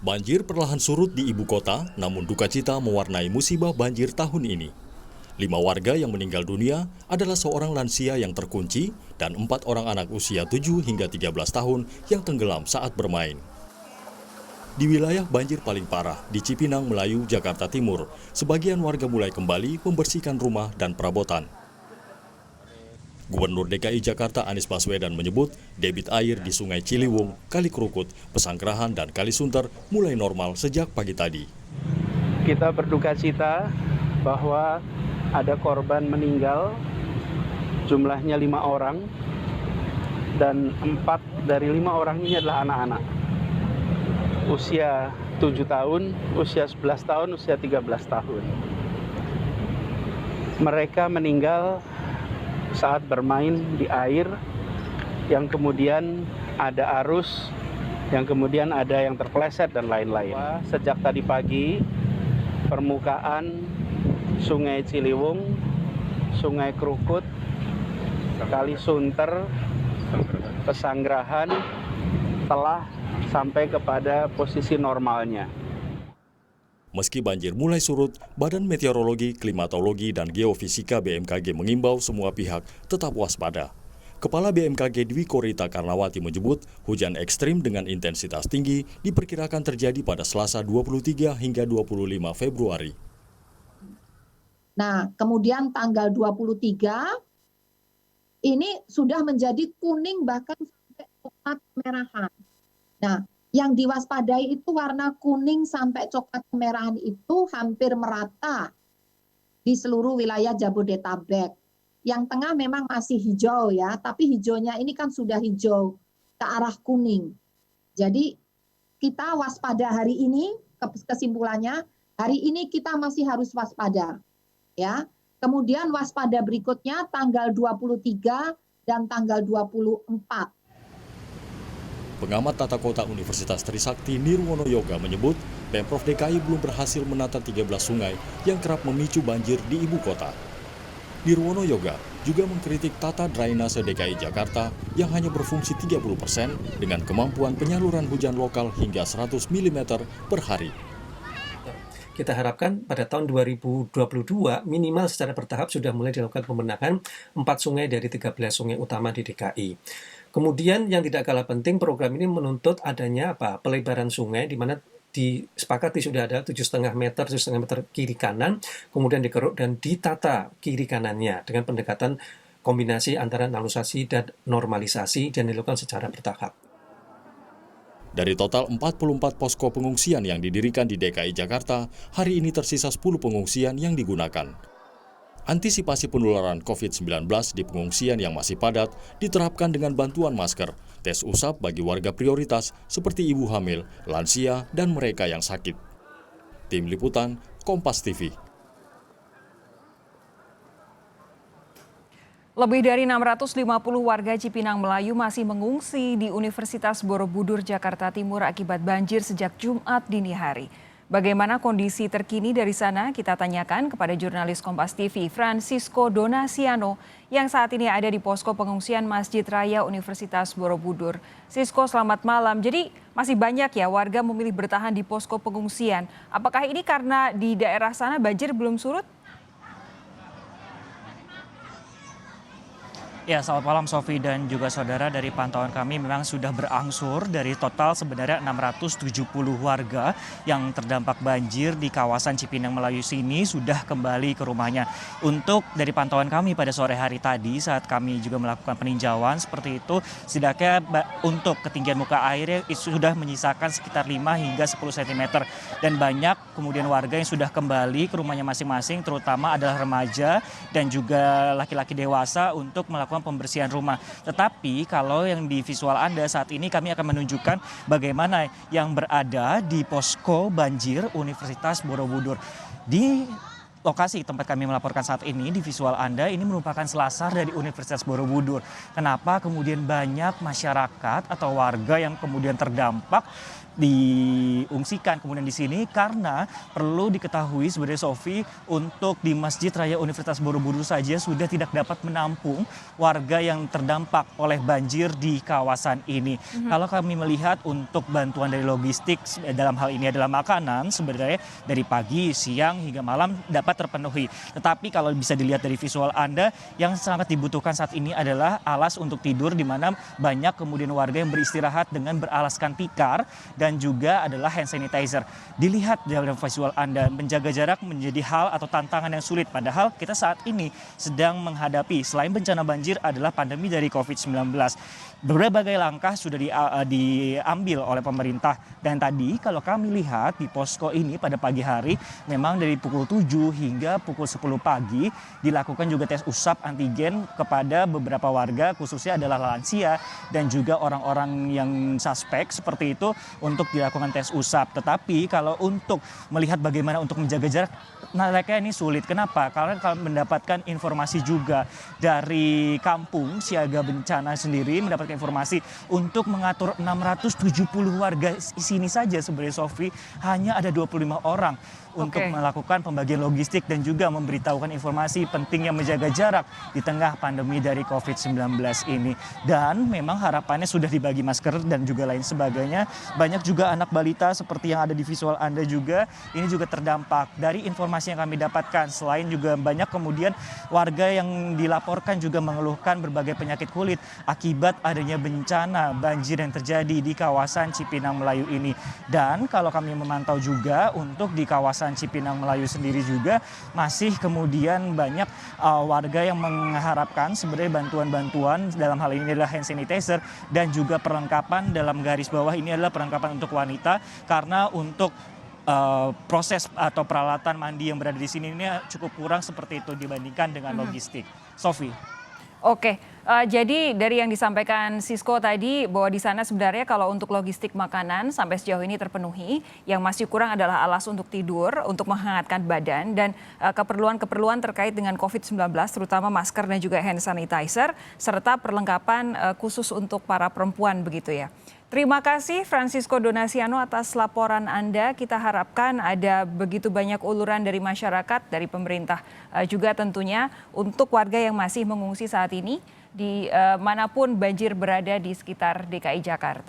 Banjir perlahan surut di ibu kota, namun duka cita mewarnai musibah banjir tahun ini. 5 warga yang meninggal dunia adalah seorang lansia yang terkunci dan 4 orang anak usia 7 hingga 13 tahun yang tenggelam saat bermain. Di wilayah banjir paling parah, di Cipinang, Melayu, Jakarta Timur, sebagian warga mulai kembali membersihkan rumah dan perabotan. Gubernur DKI Jakarta Anies Baswedan menyebut debit air di Sungai Ciliwung, Kali Krukut, Pesanggerahan, dan Kali Sunter mulai normal sejak pagi tadi. Kita berduka cita bahwa ada korban meninggal, jumlahnya 5 orang, dan 4 dari 5 orang ini adalah anak-anak. Usia 7 tahun, usia 11 tahun, usia 13 tahun. Mereka meninggal saat bermain di air, yang kemudian ada arus, yang kemudian ada yang terpeleset dan lain-lain. Sejak tadi pagi, permukaan Sungai Ciliwung, Sungai Krukut, Kali Sunter, Pesanggerahan telah sampai kepada posisi normalnya. Meski banjir mulai surut, Badan Meteorologi, Klimatologi, dan Geofisika BMKG mengimbau semua pihak tetap waspada. Kepala BMKG Dwi Korita Karnawati menyebut hujan ekstrim dengan intensitas tinggi diperkirakan terjadi pada Selasa 23 hingga 25 Februari. Nah, kemudian tanggal 23 ini sudah menjadi kuning bahkan sampai coklat kemerahan. Nah, yang diwaspadai itu warna kuning sampai coklat kemerahan itu hampir merata di seluruh wilayah Jabodetabek. Yang tengah memang masih hijau ya, tapi hijaunya ini kan sudah hijau ke arah kuning. Jadi kita waspada hari ini, kesimpulannya hari ini kita masih harus waspada. Ya. Kemudian waspada berikutnya tanggal 23 dan tanggal 24. Pengamat tata kota Universitas Trisakti Nirwono Yoga menyebut Pemprov DKI belum berhasil menata 13 sungai yang kerap memicu banjir di ibu kota. Nirwono Yoga juga mengkritik tata drainase DKI Jakarta yang hanya berfungsi 30% dengan kemampuan penyaluran hujan lokal hingga 100 mm per hari. Kita harapkan pada tahun 2022 minimal secara bertahap sudah mulai dilakukan pembenahan 4 sungai dari 13 sungai utama di DKI. Kemudian yang tidak kalah penting, program ini menuntut adanya pelebaran sungai di mana disepakati sudah ada 7,5 meter kiri kanan, kemudian dikeruk dan ditata kiri kanannya dengan pendekatan kombinasi antara naturalisasi dan normalisasi dan dilakukan secara bertahap. Dari total 44 posko pengungsian yang didirikan di DKI Jakarta, hari ini tersisa 10 pengungsian yang digunakan. Antisipasi penularan COVID-19 di pengungsian yang masih padat diterapkan dengan bantuan masker, tes usap bagi warga prioritas seperti ibu hamil, lansia, dan mereka yang sakit. Tim Liputan, Kompas TV. Lebih dari 650 warga Cipinang Melayu masih mengungsi di Universitas Borobudur, Jakarta Timur akibat banjir sejak Jumat dini hari. Bagaimana kondisi terkini dari sana? Kita tanyakan kepada jurnalis Kompas TV Francisco Donasiano yang saat ini ada di posko pengungsian Masjid Raya Universitas Borobudur. Sisko, selamat malam. Jadi masih banyak ya warga memilih bertahan di posko pengungsian. Apakah ini karena di daerah sana banjir belum surut? Ya, selamat malam Sofi dan juga saudara. Dari pantauan kami memang sudah berangsur dari total sebenarnya 670 warga yang terdampak banjir di kawasan Cipinang Melayu sini sudah kembali ke rumahnya. Untuk dari pantauan kami pada sore hari tadi saat kami juga melakukan peninjauan seperti itu, setidaknya untuk ketinggian muka airnya sudah menyisakan sekitar 5 hingga 10 cm. Dan banyak kemudian warga yang sudah kembali ke rumahnya masing-masing, terutama adalah remaja dan juga laki-laki dewasa untuk melakukan pembersihan rumah. Tetapi kalau yang di visual Anda saat ini kami akan menunjukkan bagaimana yang berada di posko banjir Universitas Borobudur. Di lokasi tempat kami melaporkan saat ini di visual Anda ini merupakan selasar dari Universitas Borobudur. Kenapa kemudian banyak masyarakat atau warga yang kemudian terdampak diungsikan kemudian di sini, karena perlu diketahui sebenarnya Sofi, untuk di Masjid Raya Universitas Borobudur saja sudah tidak dapat menampung warga yang terdampak oleh banjir di kawasan ini. Kalau kami melihat untuk bantuan dari logistik dalam hal ini adalah makanan, sebenarnya dari pagi, siang hingga malam dapat terpenuhi. Tetapi kalau bisa dilihat dari visual Anda, yang sangat dibutuhkan saat ini adalah alas untuk tidur, di mana banyak kemudian warga yang beristirahat dengan beralaskan tikar dan juga adalah hand sanitizer. Dilihat dalam visual Anda, menjaga jarak menjadi hal atau tantangan yang sulit. Padahal kita saat ini sedang menghadapi, selain bencana banjir, adalah pandemi dari COVID-19. Berbagai langkah sudah diambil oleh pemerintah. Dan tadi kalau kami lihat di posko ini pada pagi hari, memang dari pukul 7 hingga pukul 10 pagi dilakukan juga tes usap antigen kepada beberapa warga, khususnya adalah lansia dan juga orang-orang yang suspek seperti itu, untuk dilakukan tes usap. Tetapi kalau untuk melihat bagaimana untuk menjaga jarak, mereka ini sulit. Kenapa? Karena kalau mendapatkan informasi juga dari kampung siaga bencana sendiri, mendapatkan informasi untuk mengatur 670 warga sini saja sebenarnya, Sofi, hanya ada 25 orang untuk melakukan pembagian logistik dan juga memberitahukan informasi pentingnya menjaga jarak di tengah pandemi dari COVID-19 ini. Dan memang harapannya sudah dibagi masker dan juga lain sebagainya. Banyak juga anak balita seperti yang ada di visual Anda juga, ini juga terdampak. Dari informasi yang kami dapatkan, selain juga banyak kemudian warga yang dilaporkan juga mengeluhkan berbagai penyakit kulit akibat adanya bencana banjir yang terjadi di kawasan Cipinang Melayu ini. Dan kalau kami memantau juga untuk di kawasan Cipinang Melayu sendiri juga masih kemudian banyak warga yang mengharapkan sebenarnya bantuan-bantuan, dalam hal ini adalah hand sanitizer dan juga perlengkapan. Dalam garis bawah ini adalah perlengkapan untuk wanita, karena untuk proses atau peralatan mandi yang berada di sini ini cukup kurang seperti itu dibandingkan dengan logistik. Sofi. Oke, jadi dari yang disampaikan Sisko tadi, bahwa di sana sebenarnya kalau untuk logistik makanan sampai sejauh ini terpenuhi, yang masih kurang adalah alas untuk tidur, untuk menghangatkan badan, dan keperluan-keperluan terkait dengan COVID-19, terutama masker dan juga hand sanitizer, serta perlengkapan khusus untuk para perempuan begitu ya. Terima kasih Francisco Donasiano atas laporan Anda. Kita harapkan ada begitu banyak uluran dari masyarakat, dari pemerintah juga tentunya, untuk warga yang masih mengungsi saat ini di manapun banjir berada di sekitar DKI Jakarta.